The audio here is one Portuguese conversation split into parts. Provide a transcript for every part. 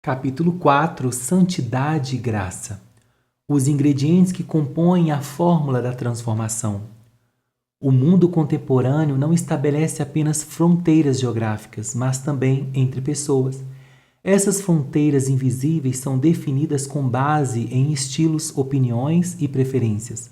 Capítulo 4: Santidade e graça. Os ingredientes que compõem a fórmula da transformação. O mundo contemporâneo não estabelece apenas fronteiras geográficas, mas também entre pessoas. Essas fronteiras invisíveis são definidas com base em estilos, opiniões e preferências.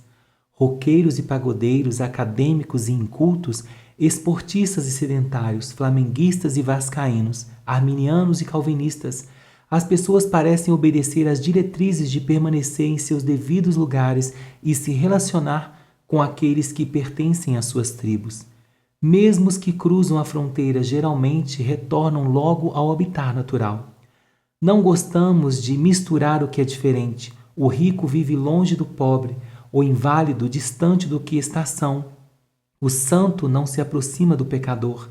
Roqueiros e pagodeiros, acadêmicos e incultos, esportistas e sedentários, flamenguistas e vascaínos, arminianos e calvinistas. As pessoas parecem obedecer às diretrizes de permanecer em seus devidos lugares e se relacionar com aqueles que pertencem às suas tribos. Mesmo os que cruzam a fronteira geralmente retornam logo ao habitat natural. Não gostamos de misturar o que é diferente. O rico vive longe do pobre, o inválido distante do que está são. O santo não se aproxima do pecador.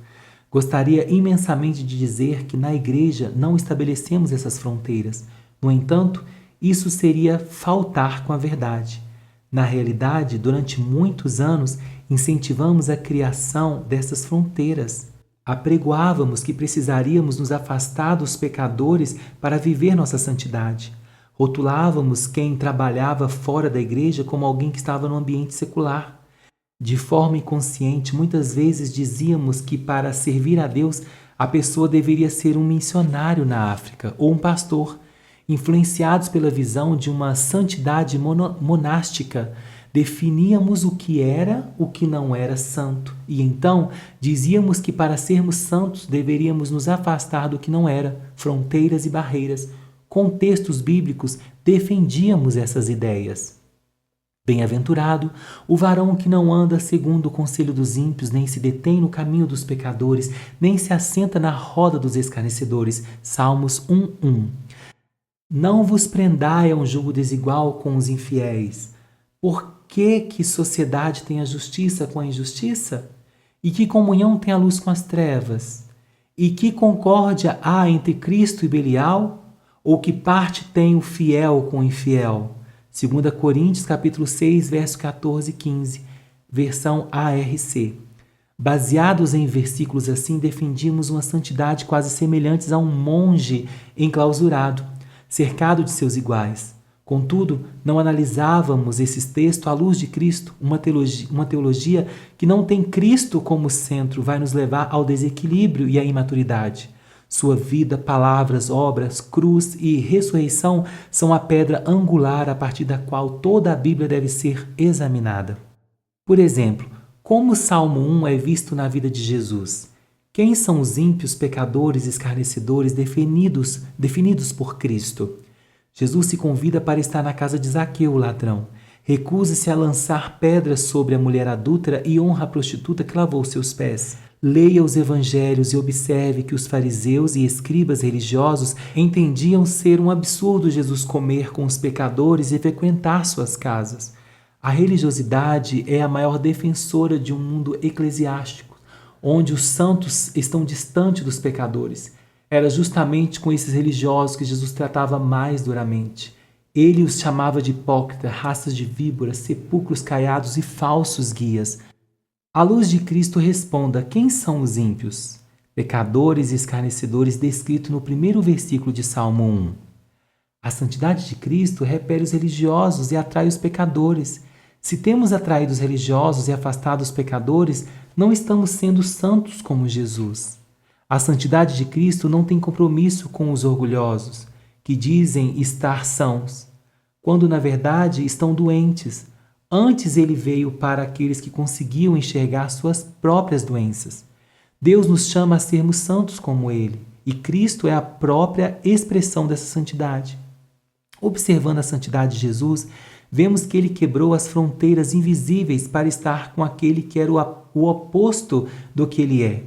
Gostaria imensamente de dizer que na igreja não estabelecemos essas fronteiras. No entanto, isso seria faltar com a verdade. Na realidade, durante muitos anos, incentivamos a criação dessas fronteiras. Apregoávamos que precisaríamos nos afastar dos pecadores para viver nossa santidade. Rotulávamos quem trabalhava fora da igreja como alguém que estava no ambiente secular. De forma inconsciente, muitas vezes dizíamos que para servir a Deus, a pessoa deveria ser um missionário na África ou um pastor. Influenciados pela visão de uma santidade monástica, definíamos o que não era santo. E então dizíamos que para sermos santos deveríamos nos afastar do que não era, fronteiras e barreiras. Com textos bíblicos defendíamos essas ideias. Bem-aventurado o varão que não anda segundo o conselho dos ímpios, nem se detém no caminho dos pecadores, nem se assenta na roda dos escarnecedores. Salmos 1:1. Não vos prendai a um jugo desigual com os infiéis. Por que sociedade tem a justiça com a injustiça? E que comunhão tem a luz com as trevas? E que concórdia há entre Cristo e Belial? Ou que parte tem o fiel com o infiel? 2 Coríntios, capítulo 6, verso 14 e 15, versão ARC. Baseados em versículos assim, defendíamos uma santidade quase semelhante a um monge enclausurado, cercado de seus iguais. Contudo, não analisávamos esses textos à luz de Cristo. Uma teologia que não tem Cristo como centro vai nos levar ao desequilíbrio e à imaturidade. Sua vida, palavras, obras, cruz e ressurreição são a pedra angular a partir da qual toda a Bíblia deve ser examinada. Por exemplo, como o Salmo 1 é visto na vida de Jesus? Quem são os ímpios, pecadores, escarnecedores definidos por Cristo? Jesus se convida para estar na casa de Zaqueu, o ladrão. Recusa-se a lançar pedras sobre a mulher adúltera e honra a prostituta que lavou seus pés. Leia os evangelhos e observe que os fariseus e escribas religiosos entendiam ser um absurdo Jesus comer com os pecadores e frequentar suas casas. A religiosidade é a maior defensora de um mundo eclesiástico, onde os santos estão distantes dos pecadores. Era justamente com esses religiosos que Jesus tratava mais duramente. Ele os chamava de hipócritas, raças de víboras, sepulcros caiados e falsos guias. À luz de Cristo, responda: quem são os ímpios? Pecadores e escarnecedores, descrito no primeiro versículo de Salmo 1. A santidade de Cristo repele os religiosos e atrai os pecadores. Se temos atraído os religiosos e afastado os pecadores, não estamos sendo santos como Jesus. A santidade de Cristo não tem compromisso com os orgulhosos, que dizem estar sãos, quando na verdade estão doentes. Antes ele veio para aqueles que conseguiam enxergar suas próprias doenças. Deus nos chama a sermos santos como ele, e Cristo é a própria expressão dessa santidade. Observando a santidade de Jesus, vemos que ele quebrou as fronteiras invisíveis para estar com aquele que era o oposto do que ele é.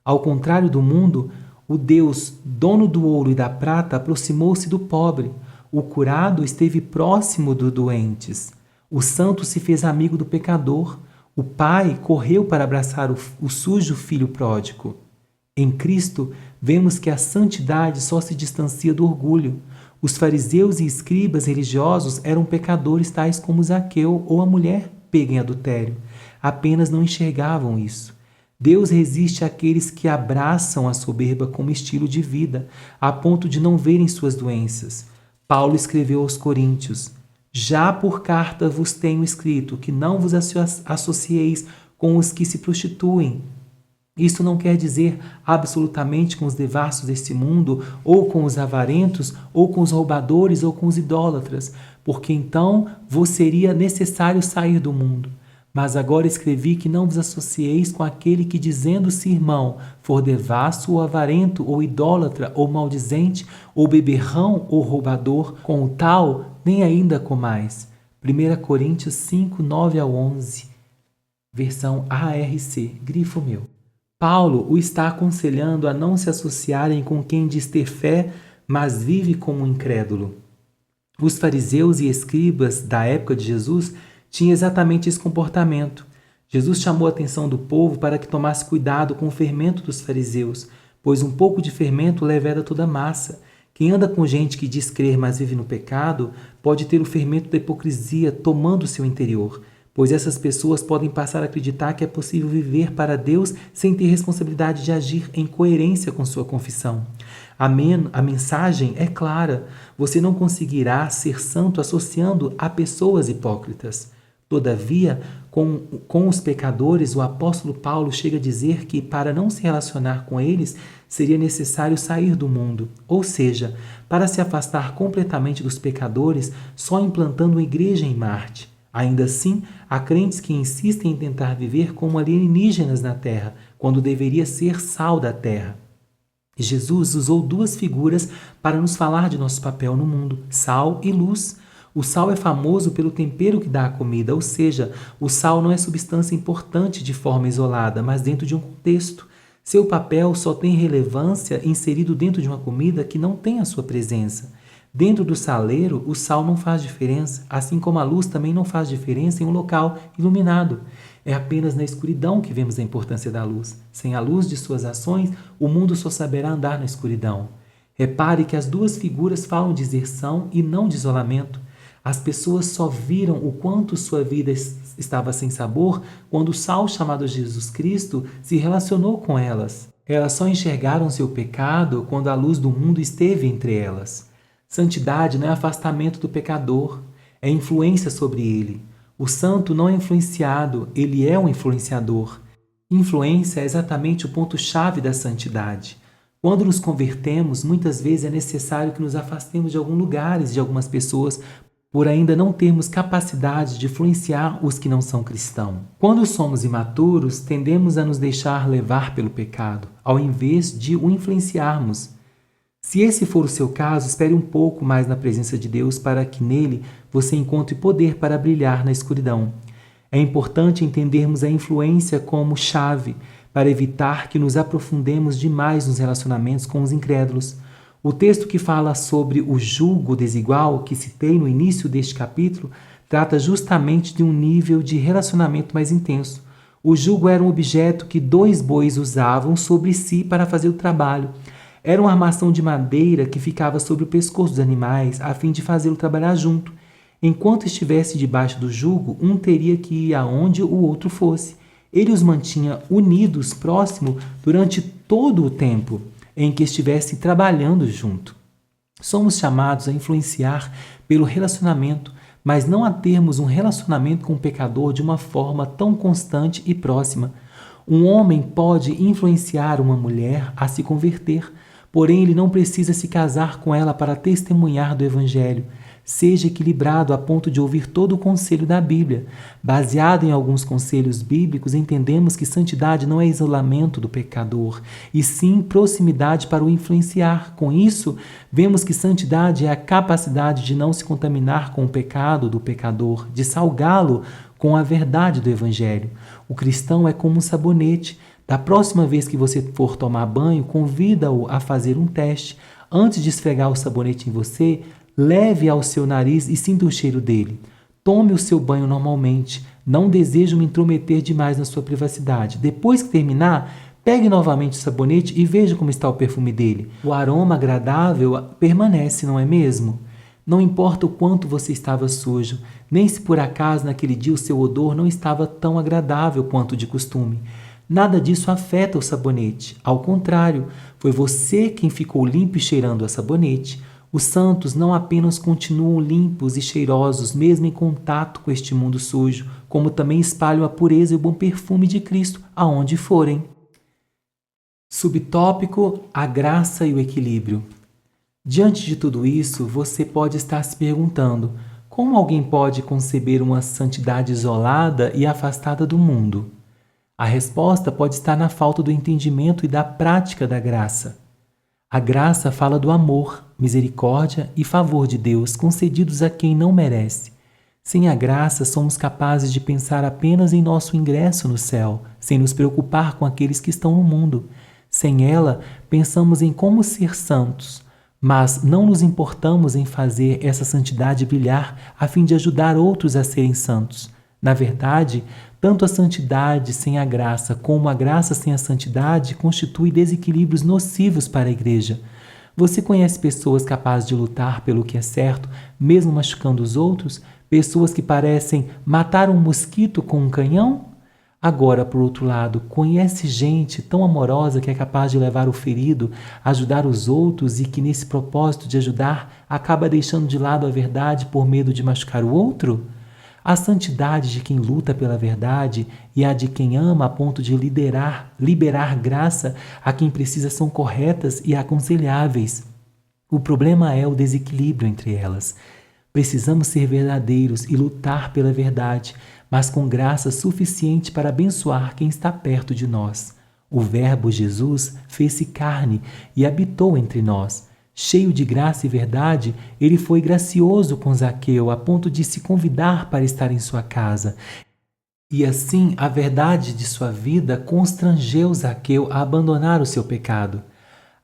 Ao contrário do mundo, o Deus, dono do ouro e da prata, aproximou-se do pobre. O curado esteve próximo dos doentes. O santo se fez amigo do pecador. O pai correu para abraçar o sujo filho pródigo. Em Cristo, vemos que a santidade só se distancia do orgulho. Os fariseus e escribas religiosos eram pecadores tais como Zaqueu ou a mulher pega em adultério. Apenas não enxergavam isso. Deus resiste àqueles que abraçam a soberba como estilo de vida, a ponto de não verem suas doenças. Paulo escreveu aos Coríntios: já por carta vos tenho escrito que não vos associeis com os que se prostituem. Isso não quer dizer absolutamente com os devassos deste mundo, ou com os avarentos, ou com os roubadores, ou com os idólatras, porque então vos seria necessário sair do mundo. Mas agora escrevi que não vos associeis com aquele que, dizendo-se irmão, for devasso ou avarento, ou idólatra, ou maldizente, ou beberrão, ou roubador, com o tal, nem ainda comais. 1 Coríntios 5, 9 a 11, versão ARC, grifo meu. Paulo o está aconselhando a não se associarem com quem diz ter fé, mas vive como um incrédulo. Os fariseus e escribas da época de Jesus tinham exatamente esse comportamento. Jesus chamou a atenção do povo para que tomasse cuidado com o fermento dos fariseus, pois um pouco de fermento leveda toda a massa. Quem anda com gente que diz crer, mas vive no pecado, pode ter o fermento da hipocrisia tomando o seu interior, pois essas pessoas podem passar a acreditar que é possível viver para Deus sem ter responsabilidade de agir em coerência com sua confissão. Amém. A mensagem é clara: você não conseguirá ser santo associando a pessoas hipócritas. Todavia, com os pecadores, o apóstolo Paulo chega a dizer que, para não se relacionar com eles, seria necessário sair do mundo, ou seja, para se afastar completamente dos pecadores, só implantando uma igreja em Marte. Ainda assim, há crentes que insistem em tentar viver como alienígenas na Terra, quando deveria ser sal da Terra. Jesus usou duas figuras para nos falar de nosso papel no mundo: sal e luz. O sal é famoso pelo tempero que dá à comida, ou seja, o sal não é substância importante de forma isolada, mas dentro de um contexto. Seu papel só tem relevância inserido dentro de uma comida que não tem a sua presença. Dentro do saleiro, o sal não faz diferença, assim como a luz também não faz diferença em um local iluminado. É apenas na escuridão que vemos a importância da luz. Sem a luz de suas ações, o mundo só saberá andar na escuridão. Repare que as duas figuras falam de deserção e não de isolamento. As pessoas só viram o quanto sua vida estava sem sabor quando o sal chamado Jesus Cristo se relacionou com elas. Elas só enxergaram seu pecado quando a luz do mundo esteve entre elas. Santidade não é afastamento do pecador, é influência sobre ele. O santo não é influenciado, ele é um influenciador. Influência é exatamente o ponto-chave da santidade. Quando nos convertemos, muitas vezes é necessário que nos afastemos de alguns lugares, de algumas pessoas, por ainda não termos capacidade de influenciar os que não são cristãos. Quando somos imaturos, tendemos a nos deixar levar pelo pecado, ao invés de o influenciarmos. Se esse for o seu caso, espere um pouco mais na presença de Deus para que nele você encontre poder para brilhar na escuridão. É importante entendermos a influência como chave para evitar que nos aprofundemos demais nos relacionamentos com os incrédulos. O texto que fala sobre o jugo desigual que citei no início deste capítulo trata justamente de um nível de relacionamento mais intenso. O jugo era um objeto que dois bois usavam sobre si para fazer o trabalho. Era uma armação de madeira que ficava sobre o pescoço dos animais a fim de fazê-lo trabalhar junto. Enquanto estivesse debaixo do jugo, um teria que ir aonde o outro fosse. Ele os mantinha unidos, próximos, durante todo o tempo em que estivessem trabalhando junto. Somos chamados a influenciar pelo relacionamento, mas não a termos um relacionamento com o pecador de uma forma tão constante e próxima. Um homem pode influenciar uma mulher a se converter, porém ele não precisa se casar com ela para testemunhar do Evangelho. Seja equilibrado a ponto de ouvir todo o conselho da Bíblia. Baseado em alguns conselhos bíblicos, entendemos que santidade não é isolamento do pecador, e sim proximidade para o influenciar. Com isso, vemos que santidade é a capacidade de não se contaminar com o pecado do pecador, de salgá-lo com a verdade do Evangelho. O cristão é como um sabonete. Da próxima vez que você for tomar banho, convida-o a fazer um teste. Antes de esfregar o sabonete em você, leve ao seu nariz e sinta o cheiro dele. Tome o seu banho normalmente. Não desejo me intrometer demais na sua privacidade. Depois que terminar, pegue novamente o sabonete e veja como está o perfume dele. O aroma agradável permanece, não é mesmo? Não importa o quanto você estava sujo, nem se por acaso naquele dia o seu odor não estava tão agradável quanto de costume. Nada disso afeta o sabonete. Ao contrário, foi você quem ficou limpo e cheirando a sabonete. Os santos não apenas continuam limpos e cheirosos, mesmo em contato com este mundo sujo, como também espalham a pureza e o bom perfume de Cristo aonde forem. Subtópico: a graça e o equilíbrio. Diante de tudo isso, você pode estar se perguntando: como alguém pode conceber uma santidade isolada e afastada do mundo? A resposta pode estar na falta do entendimento e da prática da graça. A graça fala do amor, misericórdia e favor de Deus concedidos a quem não merece. Sem a graça, somos capazes de pensar apenas em nosso ingresso no céu, sem nos preocupar com aqueles que estão no mundo. Sem ela, pensamos em como ser santos, mas não nos importamos em fazer essa santidade brilhar a fim de ajudar outros a serem santos. Na verdade, tanto a santidade sem a graça como a graça sem a santidade constituem desequilíbrios nocivos para a igreja. Você conhece pessoas capazes de lutar pelo que é certo, mesmo machucando os outros? Pessoas que parecem matar um mosquito com um canhão? Agora, por outro lado, conhece gente tão amorosa que é capaz de levar o ferido, ajudar os outros e que, nesse propósito de ajudar, acaba deixando de lado a verdade por medo de machucar o outro? A santidade de quem luta pela verdade e a de quem ama a ponto de liberar graça a quem precisa são corretas e aconselháveis. O problema é o desequilíbrio entre elas. Precisamos ser verdadeiros e lutar pela verdade, mas com graça suficiente para abençoar quem está perto de nós. O Verbo Jesus fez-se carne e habitou entre nós. Cheio de graça e verdade, ele foi gracioso com Zaqueu a ponto de se convidar para estar em sua casa. E assim, a verdade de sua vida constrangeu Zaqueu a abandonar o seu pecado.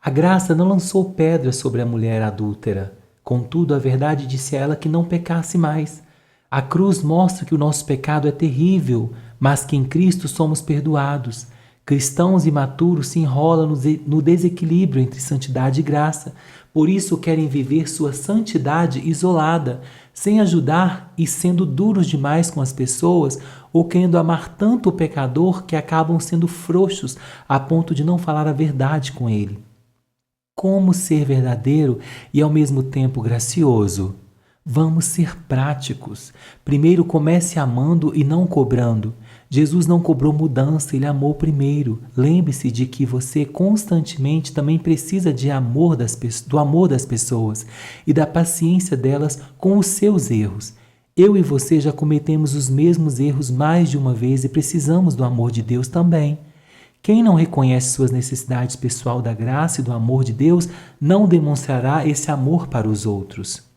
A graça não lançou pedras sobre a mulher adúltera. Contudo, a verdade disse a ela que não pecasse mais. A cruz mostra que o nosso pecado é terrível, mas que em Cristo somos perdoados. Cristãos imaturos se enrolam no desequilíbrio entre santidade e graça. Por isso querem viver sua santidade isolada, sem ajudar e sendo duros demais com as pessoas, ou querendo amar tanto o pecador que acabam sendo frouxos a ponto de não falar a verdade com ele. Como ser verdadeiro e ao mesmo tempo gracioso? Vamos ser práticos. Primeiro comece amando e não cobrando. Jesus não cobrou mudança, ele amou primeiro. Lembre-se de que você constantemente também precisa do amor das pessoas e da paciência delas com os seus erros. Eu e você já cometemos os mesmos erros mais de uma vez e precisamos do amor de Deus também. Quem não reconhece suas necessidades pessoais da graça e do amor de Deus não demonstrará esse amor para os outros.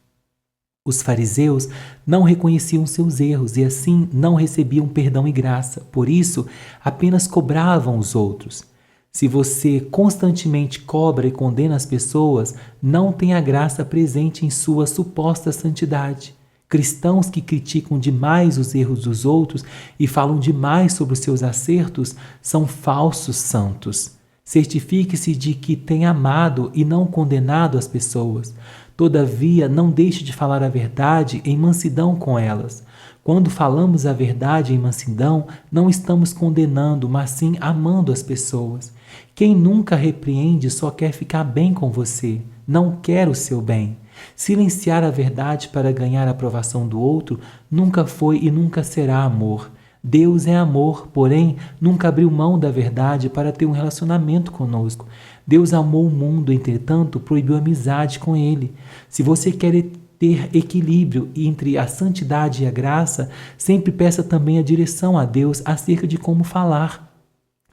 Os fariseus não reconheciam seus erros e assim não recebiam perdão e graça. Por isso, apenas cobravam os outros. Se você constantemente cobra e condena as pessoas, não tem a graça presente em sua suposta santidade. Cristãos que criticam demais os erros dos outros e falam demais sobre os seus acertos são falsos santos. Certifique-se de que tem amado e não condenado as pessoas. Todavia, não deixe de falar a verdade em mansidão com elas. Quando falamos a verdade em mansidão, não estamos condenando, mas sim amando as pessoas. Quem nunca repreende só quer ficar bem com você, não quer o seu bem. Silenciar a verdade para ganhar a aprovação do outro nunca foi e nunca será amor. Deus é amor, porém, nunca abriu mão da verdade para ter um relacionamento conosco. Deus amou o mundo, entretanto, proibiu amizade com ele. Se você quer ter equilíbrio entre a santidade e a graça, sempre peça também a direção a Deus acerca de como falar.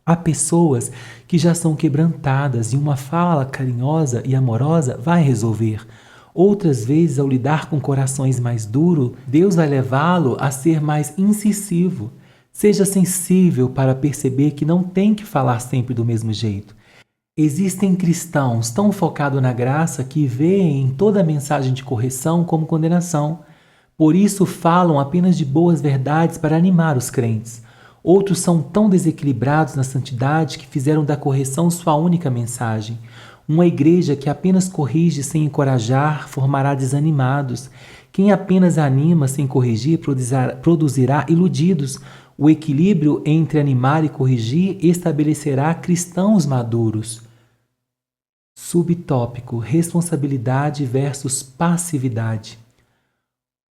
Há pessoas que já são quebrantadas e uma fala carinhosa e amorosa vai resolver. Outras vezes, ao lidar com corações mais duros, Deus vai levá-lo a ser mais incisivo. Seja sensível para perceber que não tem que falar sempre do mesmo jeito. Existem cristãos tão focados na graça que veem toda a mensagem de correção como condenação. Por isso falam apenas de boas verdades para animar os crentes. Outros são tão desequilibrados na santidade que fizeram da correção sua única mensagem. Uma igreja que apenas corrige sem encorajar formará desanimados. Quem apenas anima sem corrigir produzirá iludidos. O equilíbrio entre animar e corrigir estabelecerá cristãos maduros. Subtópico: responsabilidade versus passividade.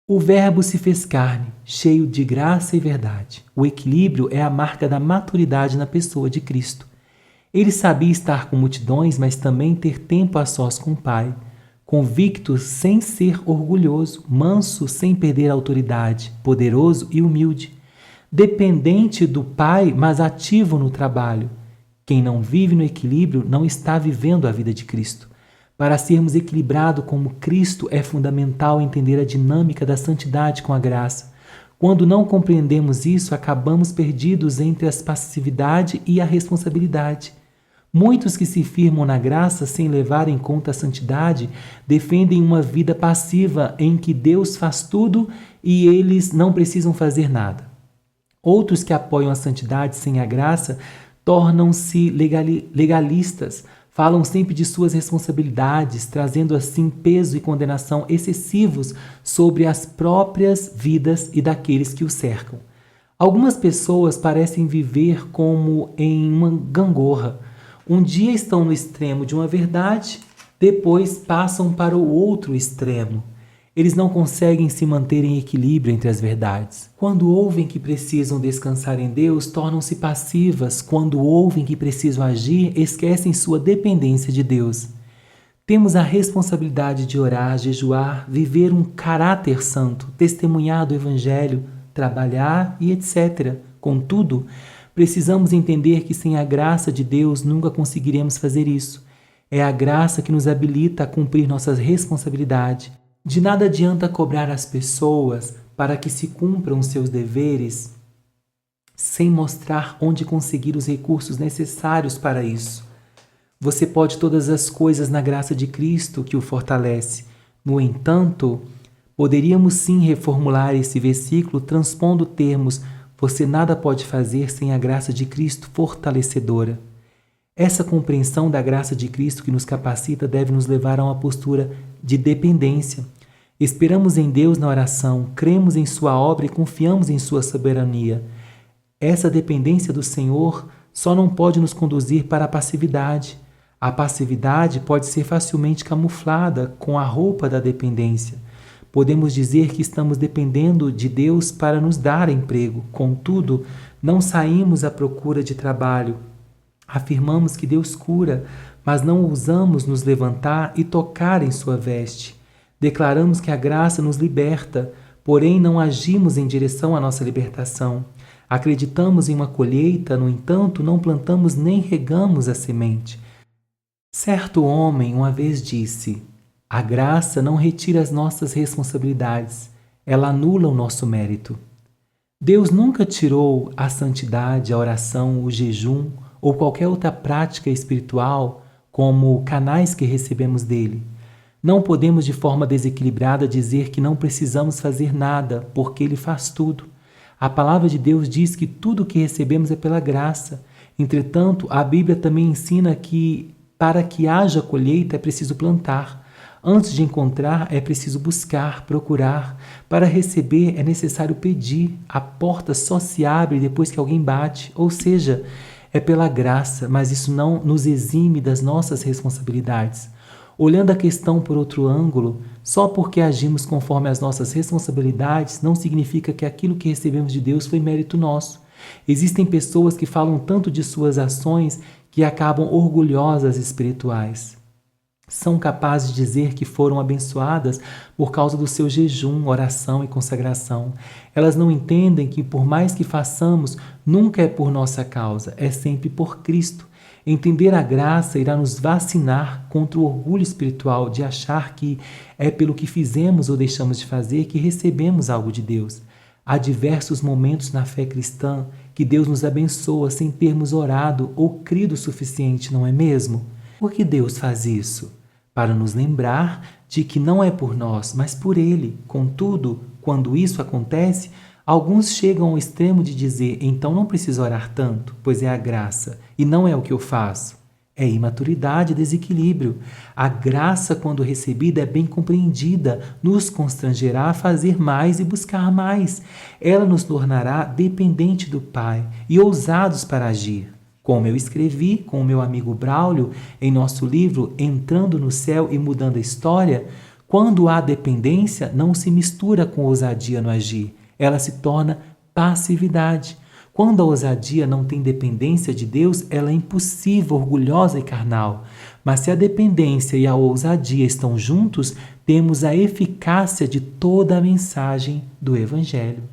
O Verbo se fez carne, cheio de graça e verdade. O equilíbrio é a marca da maturidade na pessoa de Cristo. Ele sabia estar com multidões, mas também ter tempo a sós com o Pai. Convicto sem ser orgulhoso, manso sem perder a autoridade, poderoso e humilde. Dependente do Pai, mas ativo no trabalho. Quem não vive no equilíbrio não está vivendo a vida de Cristo. Para sermos equilibrados como Cristo, é fundamental entender a dinâmica da santidade com a graça. Quando não compreendemos isso, acabamos perdidos entre a passividade e a responsabilidade. Muitos que se firmam na graça sem levar em conta a santidade defendem uma vida passiva em que Deus faz tudo e eles não precisam fazer nada. Outros que apoiam a santidade sem a graça tornam-se legalistas, falam sempre de suas responsabilidades, trazendo assim peso e condenação excessivos sobre as próprias vidas e daqueles que o cercam. Algumas pessoas parecem viver como em uma gangorra. Um dia estão no extremo de uma verdade, depois passam para o outro extremo. Eles não conseguem se manter em equilíbrio entre as verdades. Quando ouvem que precisam descansar em Deus, tornam-se passivas. Quando ouvem que precisam agir, esquecem sua dependência de Deus. Temos a responsabilidade de orar, jejuar, viver um caráter santo, testemunhar do Evangelho, trabalhar e etc. Contudo, precisamos entender que sem a graça de Deus nunca conseguiremos fazer isso. É a graça que nos habilita a cumprir nossas responsabilidades. De nada adianta cobrar as pessoas para que se cumpram seus deveres sem mostrar onde conseguir os recursos necessários para isso. Você pode todas as coisas na graça de Cristo que o fortalece. No entanto, poderíamos sim reformular esse versículo transpondo termos: você nada pode fazer sem a graça de Cristo fortalecedora. Essa compreensão da graça de Cristo que nos capacita deve nos levar a uma postura de dependência. Esperamos em Deus na oração, cremos em sua obra e confiamos em sua soberania. Essa dependência do Senhor só não pode nos conduzir para a passividade. A passividade pode ser facilmente camuflada com a roupa da dependência. Podemos dizer que estamos dependendo de Deus para nos dar emprego. Contudo, não saímos à procura de trabalho. Afirmamos que Deus cura, mas não ousamos nos levantar e tocar em sua veste. Declaramos que a graça nos liberta, porém não agimos em direção à nossa libertação. Acreditamos em uma colheita, no entanto, não plantamos nem regamos a semente. Certo homem uma vez disse: a graça não retira as nossas responsabilidades, ela anula o nosso mérito. Deus nunca tirou a santidade, a oração, o jejum ou qualquer outra prática espiritual como canais que recebemos dele. Não podemos de forma desequilibrada dizer que não precisamos fazer nada, porque ele faz tudo. A palavra de Deus diz que tudo o que recebemos é pela graça. Entretanto, a Bíblia também ensina que para que haja colheita é preciso plantar. Antes de encontrar, é preciso buscar, procurar. Para receber, é necessário pedir. A porta só se abre depois que alguém bate. Ou seja, é pela graça, mas isso não nos exime das nossas responsabilidades. Olhando a questão por outro ângulo, só porque agimos conforme as nossas responsabilidades não significa que aquilo que recebemos de Deus foi mérito nosso. Existem pessoas que falam tanto de suas ações que acabam orgulhosas espirituais. São capazes de dizer que foram abençoadas por causa do seu jejum, oração e consagração. Elas não entendem que, por mais que façamos, nunca é por nossa causa, é sempre por Cristo. Entender a graça irá nos vacinar contra o orgulho espiritual de achar que é pelo que fizemos ou deixamos de fazer que recebemos algo de Deus. Há diversos momentos na fé cristã que Deus nos abençoa sem termos orado ou crido o suficiente, não é mesmo? Por que Deus faz isso? Para nos lembrar de que não é por nós, mas por Ele. Contudo, quando isso acontece, alguns chegam ao extremo de dizer: então não preciso orar tanto, pois é a graça, e não é o que eu faço. É imaturidade, desequilíbrio. A graça, quando recebida, é bem compreendida, nos constrangerá a fazer mais e buscar mais. Ela nos tornará dependente do Pai e ousados para agir. Como eu escrevi com o meu amigo Braulio em nosso livro Entrando no Céu e Mudando a História, quando há dependência, não se mistura com ousadia no agir. Ela se torna passividade. Quando a ousadia não tem dependência de Deus, ela é impulsiva, orgulhosa e carnal. Mas se a dependência e a ousadia estão juntos, temos a eficácia de toda a mensagem do Evangelho.